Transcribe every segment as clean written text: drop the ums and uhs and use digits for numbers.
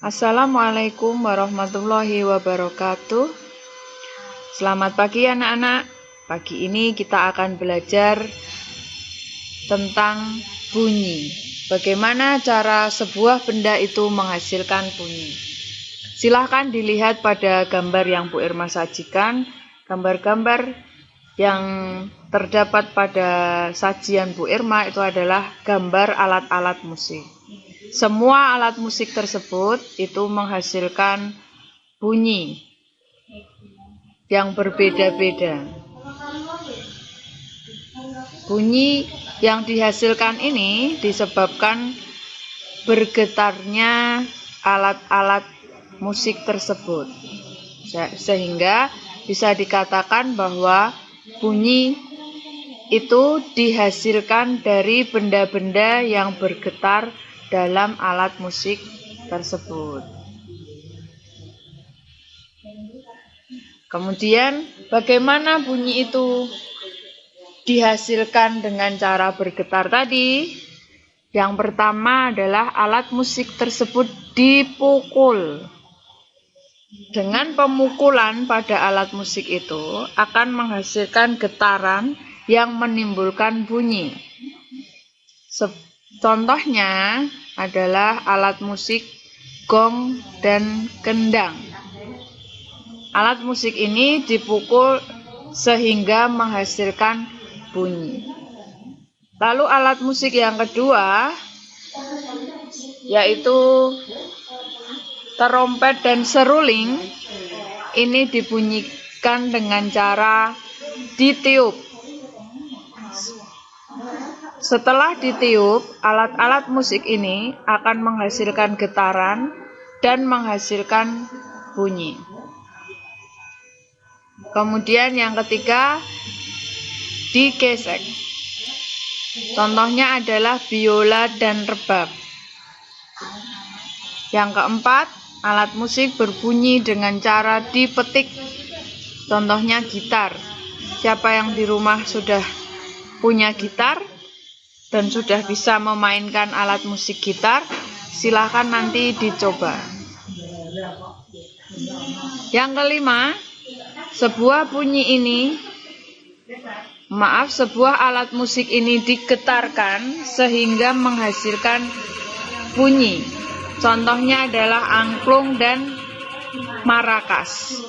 Assalamualaikum warahmatullahi wabarakatuh. Selamat pagi anak-anak. Pagi ini kita akan belajar tentang bunyi. Bagaimana cara sebuah benda itu menghasilkan bunyi. Silahkan dilihat pada gambar yang Bu Irma sajikan. Gambar-gambar yang terdapat pada sajian Bu Irma itu adalah gambar alat-alat musik. Semua alat musik tersebut itu menghasilkan bunyi yang berbeda-beda. Bunyi yang dihasilkan ini disebabkan bergetarnya alat-alat musik tersebut. Sehingga bisa dikatakan bahwa bunyi itu dihasilkan dari benda-benda yang bergetar dalam alat musik tersebut. Kemudian bagaimana bunyi itu dihasilkan dengan cara bergetar tadi? Yang pertama adalah alat musik tersebut dipukul. Dengan pemukulan pada alat musik itu akan menghasilkan getaran yang menimbulkan bunyi. Contohnya adalah alat musik gong dan kendang. Alat musik ini dipukul sehingga menghasilkan bunyi. Lalu alat musik yang kedua yaitu terompet dan seruling. Ini dibunyikan dengan cara ditiup. Setelah ditiup, alat-alat musik ini akan menghasilkan getaran dan menghasilkan bunyi. Kemudian yang ketiga, digesek. Contohnya adalah biola dan rebab. Yang keempat, alat musik berbunyi dengan cara dipetik. Contohnya gitar. Siapa yang di rumah sudah punya gitar dan sudah bisa memainkan alat musik gitar, silahkan nanti dicoba. Yang kelima, sebuah alat musik ini digetarkan sehingga menghasilkan bunyi. Contohnya adalah angklung dan marakas.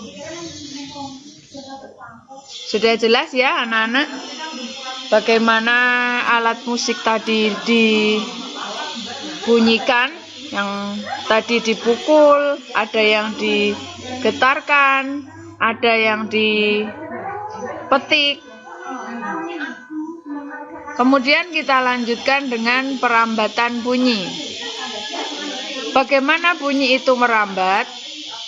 Sudah jelas ya anak-anak? Bagaimana alat musik tadi dibunyikan, yang tadi dipukul, ada yang digetarkan, ada yang dipetik. Kemudian kita lanjutkan dengan perambatan bunyi. Bagaimana bunyi itu merambat?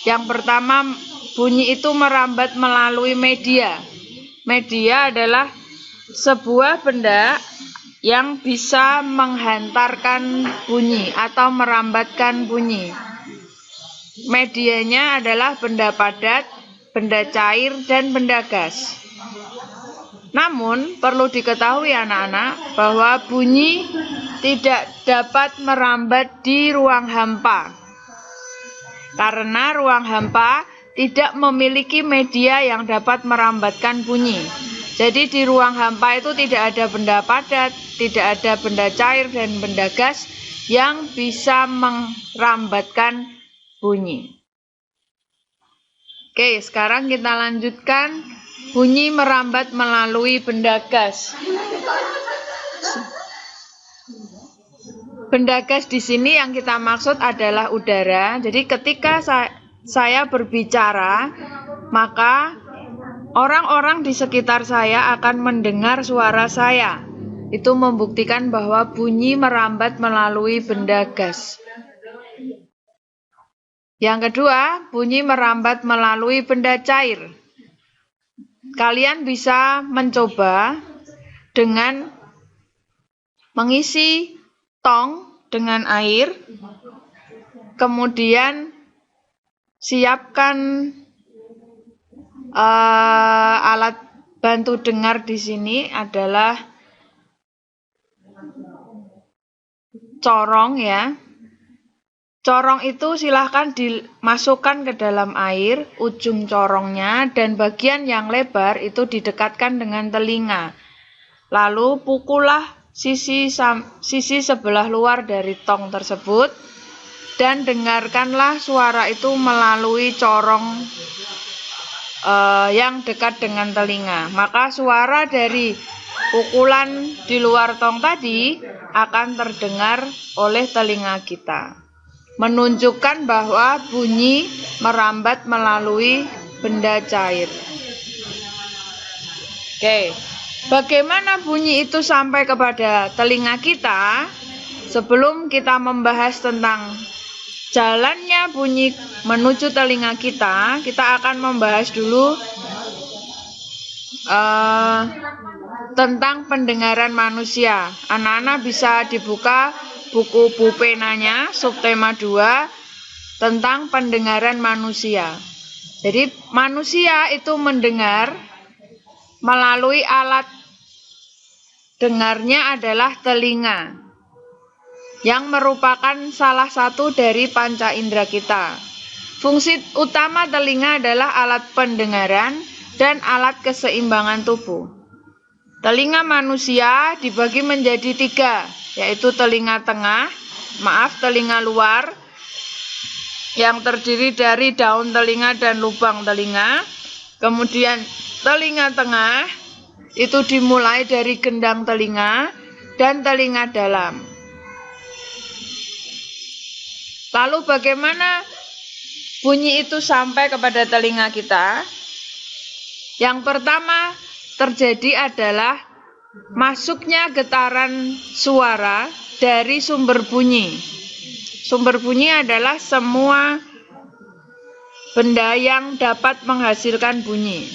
Yang pertama, bunyi itu merambat melalui media. Media adalah sebuah benda yang bisa menghantarkan bunyi atau merambatkan bunyi. Medianya adalah benda padat, benda cair, dan benda gas. Namun, perlu diketahui anak-anak bahwa bunyi tidak dapat merambat di ruang hampa. Karena ruang hampa tidak memiliki media yang dapat merambatkan bunyi. Jadi di ruang hampa itu tidak ada benda padat, tidak ada benda cair dan benda gas yang bisa merambatkan bunyi. Oke, sekarang kita lanjutkan bunyi merambat melalui benda gas. Benda gas di sini yang kita maksud adalah udara. Jadi ketika saya berbicara, maka orang-orang di sekitar saya akan mendengar suara saya. Itu membuktikan bahwa bunyi merambat melalui benda gas. Yang kedua, bunyi merambat melalui benda cair. Kalian bisa mencoba dengan mengisi tong dengan air, kemudian siapkan alat bantu dengar di sini adalah corong ya. Corong itu silahkan dimasukkan ke dalam air, ujung corongnya dan bagian yang lebar itu didekatkan dengan telinga. Lalu pukullah sisi sebelah luar dari tong tersebut dan dengarkanlah suara itu melalui corong yang dekat dengan telinga. Maka suara dari pukulan di luar tong tadi akan terdengar oleh telinga kita, menunjukkan bahwa bunyi merambat melalui benda cair. Oke, bagaimana bunyi itu sampai kepada telinga kita? Sebelum kita membahas tentang jalannya bunyi menuju telinga kita akan membahas dulu tentang pendengaran manusia. Anak-anak bisa dibuka buku Bupenanya, subtema 2, tentang pendengaran manusia. Jadi manusia itu mendengar melalui alat dengarnya adalah telinga, yang merupakan salah satu dari panca indera kita. Fungsi utama telinga adalah alat pendengaran dan alat keseimbangan tubuh. Telinga manusia dibagi menjadi 3, yaitu telinga luar yang terdiri dari daun telinga dan lubang telinga. Kemudian telinga tengah itu dimulai dari gendang telinga dan telinga dalam. Lalu bagaimana bunyi itu sampai kepada telinga kita? Yang pertama terjadi adalah masuknya getaran suara dari sumber bunyi. Sumber bunyi adalah semua benda yang dapat menghasilkan bunyi.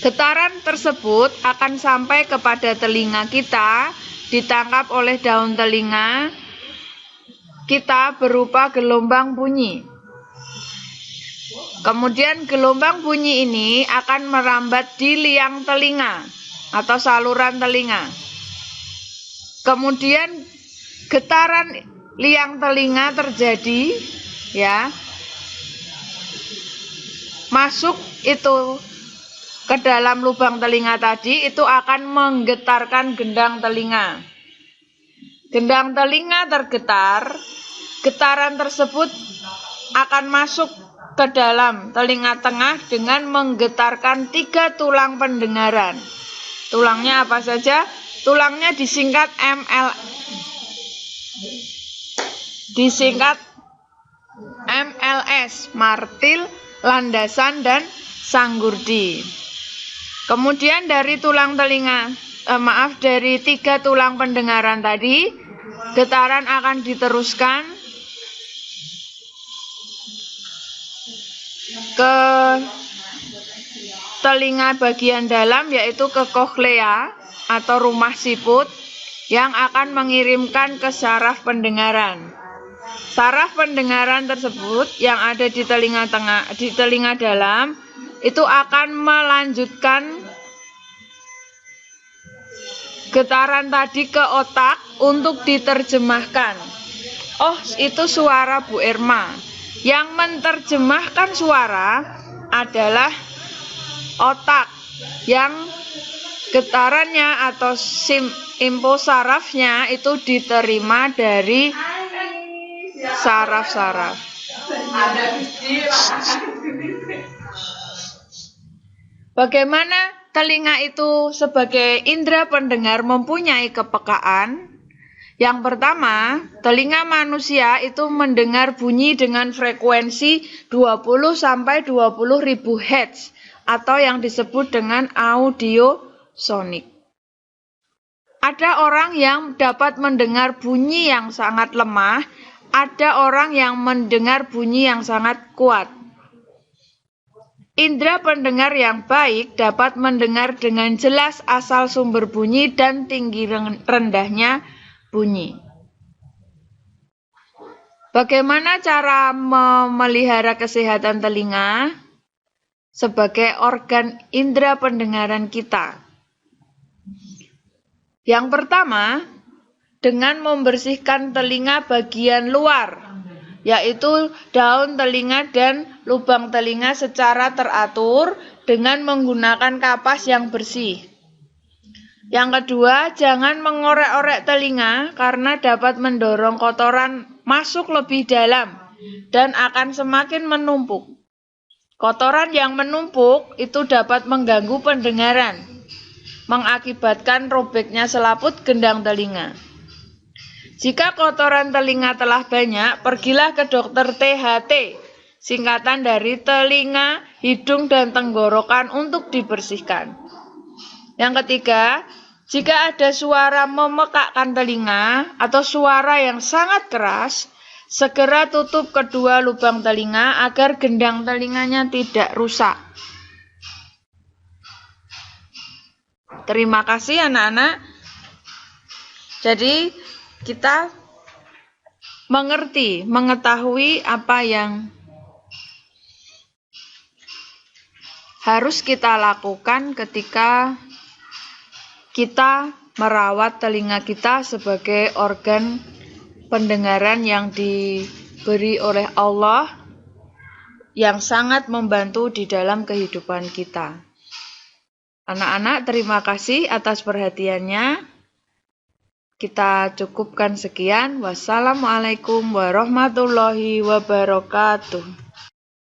Getaran tersebut akan sampai kepada telinga kita, ditangkap oleh daun telinga kita berupa gelombang bunyi. Kemudian gelombang bunyi ini akan merambat di liang telinga atau saluran telinga. Kemudian getaran liang telinga terjadi, ya, masuk itu ke dalam lubang telinga tadi, itu akan menggetarkan gendang telinga. Gendang telinga tergetar, getaran tersebut akan masuk ke dalam telinga tengah dengan menggetarkan 3 tulang pendengaran. Tulangnya apa saja? Tulangnya disingkat MLS, martil, landasan, dan sanggurdi. Kemudian dari dari 3 tulang pendengaran tadi, getaran akan diteruskan ke telinga bagian dalam, yaitu ke koklea atau rumah siput, yang akan mengirimkan ke saraf pendengaran. Saraf pendengaran tersebut yang ada di telinga tengah, di telinga dalam, itu akan melanjutkan getaran tadi ke otak untuk diterjemahkan. Oh, itu suara Bu Irma. Yang menerjemahkan suara adalah otak, yang getarannya atau impuls sarafnya itu diterima dari saraf-saraf. Bagaimana telinga itu sebagai indera pendengar mempunyai kepekaan? Yang pertama, telinga manusia itu mendengar bunyi dengan frekuensi 20-20.000 Hz atau yang disebut dengan audiosonik. Ada orang yang dapat mendengar bunyi yang sangat lemah, ada orang yang mendengar bunyi yang sangat kuat. Indera pendengar yang baik dapat mendengar dengan jelas asal sumber bunyi dan tinggi rendahnya bunyi. Bagaimana cara memelihara kesehatan telinga sebagai organ indera pendengaran kita? Yang pertama, dengan membersihkan telinga bagian luar yaitu daun telinga dan lubang telinga secara teratur dengan menggunakan kapas yang bersih. Yang kedua, jangan mengorek-orek telinga karena dapat mendorong kotoran masuk lebih dalam dan akan semakin menumpuk. Kotoran yang menumpuk itu dapat mengganggu pendengaran, mengakibatkan robeknya selaput gendang telinga. Jika kotoran telinga telah banyak, pergilah ke dokter THT, singkatan dari telinga, hidung, dan tenggorokan untuk dibersihkan. Yang ketiga, jika ada suara memekakkan telinga atau suara yang sangat keras, segera tutup kedua lubang telinga agar gendang telinganya tidak rusak. Terima kasih anak-anak. Jadi kita mengetahui apa yang harus kita lakukan ketika kita merawat telinga kita sebagai organ pendengaran yang diberi oleh Allah yang sangat membantu di dalam kehidupan kita. Anak-anak, terima kasih atas perhatiannya. Kita cukupkan sekian. Wassalamualaikum warahmatullahi wabarakatuh.